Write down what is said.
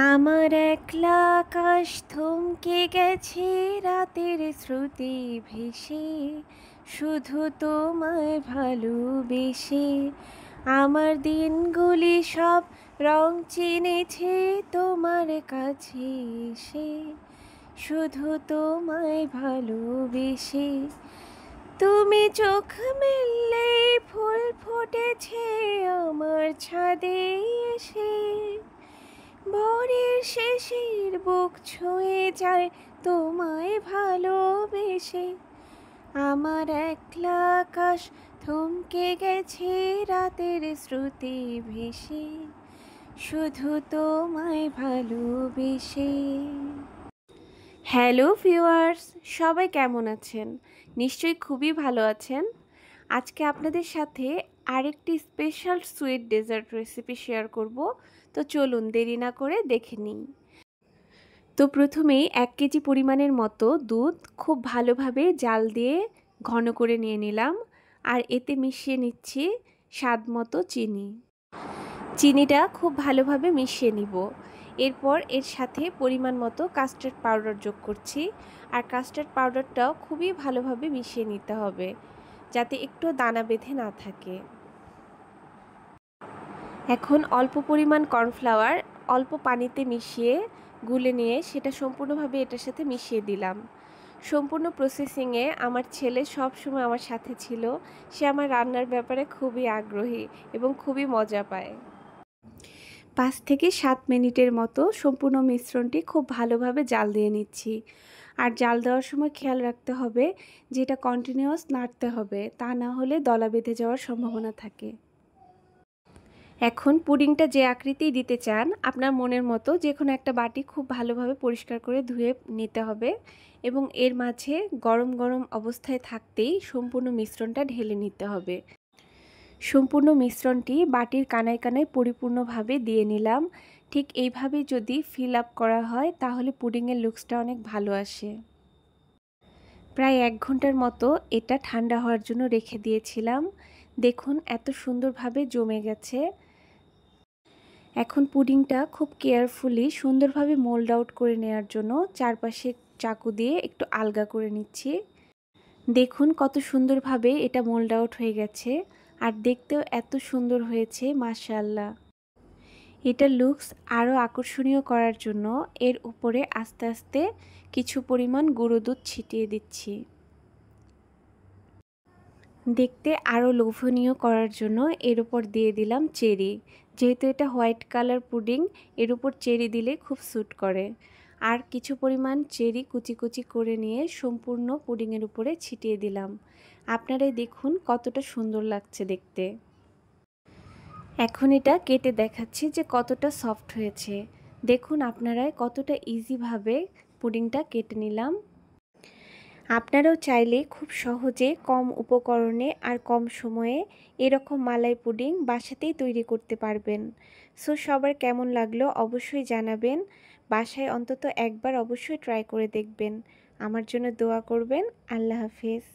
আমার একলা আকাশ থমকে গেছে রাতের স্মৃতি ভেসে, শুধু তোমায় ভালোবেসে। আমার দিনগুলি সব রং চিনেছে তোমার কাছে এসে, শুধু তোমায় ভালোবেসে। তুমি চোখ মেললে ফুল ফুটেছে আমার ছাদে এসে, ভোরের শেষের বুক ছুঁয়ে যায় তোমায় ভালোবেসে। আমার একলা আকাশ থমকে গেছে রাতের স্মৃতি ভেসে, শুধু তোমায় ভালোবেসে। হ্যালো ভিউয়ার্স, সবাই কেমন আছেন? নিশ্চয়ই খুবই ভালো আছেন। আজকে আপনাদের সাথে আরেকটি special sweet dessert recipe share করব। তো চলুন দেরি না করে দেখে নিই। তো প্রথমেই 1 কেজি পরিমাণের মতো দুধ খুব ভালোভাবে জাল দিয়ে ঘন করে নিয়ে নিলাম, আর এতে মিশিয়ে নিচ্ছি স্বাদ মতো চিনি। চিনিটা খুব ভালোভাবে মিশিয়ে নিব। এরপর এর সাথে পরিমাণ মতো কাস্টার্ড পাউডার যোগ করছি, আর কাস্টার্ড পাউডারটাও খুবই ভালোভাবে মিশিয়ে নিতে হবে যাতে একটু দানা বেঁধে না থাকে। এখন অল্প পরিমাণ কর্নফ্লাওয়ার অল্প পানিতে মিশিয়ে গুলে নিয়ে সেটা সম্পূর্ণভাবে এটার সাথে মিশিয়ে দিলাম। সম্পূর্ণ প্রসেসিংয়ে আমার ছেলে সব সময় আমার সাথে ছিল। সে আমার রান্নার ব্যাপারে খুবই আগ্রহী এবং খুবই মজা পায়। 5 থেকে 7 মিনিটের মতো সম্পূর্ণ মিশ্রণটি খুব ভালোভাবে জাল দিয়ে নিচ্ছি। আর জাল দেওয়ার সময় খেয়াল রাখতে হবে যে এটা কন্টিনিউয়াস নাড়তে হবে, তা না হলে দলা বেঁধে যাওয়ার সম্ভাবনা থাকে। এখন পুডিংটা যে আকৃতি দিতে চান আপনার মনের মতো যে কোনো একটা বাটি খুব ভালোভাবে পরিষ্কার করে ধুয়ে নিতে হবে, এবং এর মাঝে গরম গরম অবস্থায় থাকতেই সম্পূর্ণ মিশ্রণটা ঢেলে নিতে হবে। সম্পূর্ণ মিশ্রণটি বাটির কানায় কানায় পরিপূর্ণভাবে দিয়ে নিলাম। ঠিক এইভাবে যদি ফিল আপ করা হয় তাহলে পুডিংয়ের লুকসটা অনেক ভালো আসে। প্রায় 1 ঘন্টার মতো এটা ঠান্ডা হওয়ার জন্য রেখে দিয়েছিলাম। দেখুন এত সুন্দরভাবে জমে গেছে। এখন পুডিংটা খুব কেয়ারফুলি সুন্দরভাবে মোল্ড আউট করে নেওয়ার জন্য চারপাশে চাকু দিয়ে একটু আলগা করে নিচ্ছি। দেখুন কত সুন্দরভাবে এটা মোল্ড আউট হয়ে গেছে, আর দেখতেও এত সুন্দর হয়েছে মাশাআল্লাহ। এটা লুকস আরও আকর্ষণীয় করার জন্য এর উপরে আস্তে আস্তে কিছু পরিমাণ গুঁড়ো দুধ ছিটিয়ে দিচ্ছি। দেখতে আরও লোভনীয় করার জন্য এর উপর দিয়ে দিলাম চেরি। যেহেতু এটা হোয়াইট কালার পুডিং, এর উপর চেরি দিলে খুব স্যুট করে। আর কিছু পরিমাণ চেরি কুচি কুচি করে নিয়ে সম্পূর্ণ পুডিংয়ের উপরে ছিটিয়ে দিলাম। আপনারাই দেখুন কতটা সুন্দর লাগছে দেখতে। এখন এটা কেটে দেখাচ্ছি যে কতটা সফট হয়েছে। দেখুন আপনারাই কতটা ইজিভাবে পুডিংটা কেটে নিলাম। আপনারাও চাইলে খুব সহজে কম উপকরণে আর কম সময়ে এরকম মালাই পুডিং বাসাতেই তৈরি করতে পারবেন। সো সবার কেমন লাগলো অবশ্যই জানাবেন। বাসায় অন্তত একবার অবশ্যই ট্রাই করে দেখবেন। আমার জন্য দোয়া করবেন। আল্লাহ হাফেজ।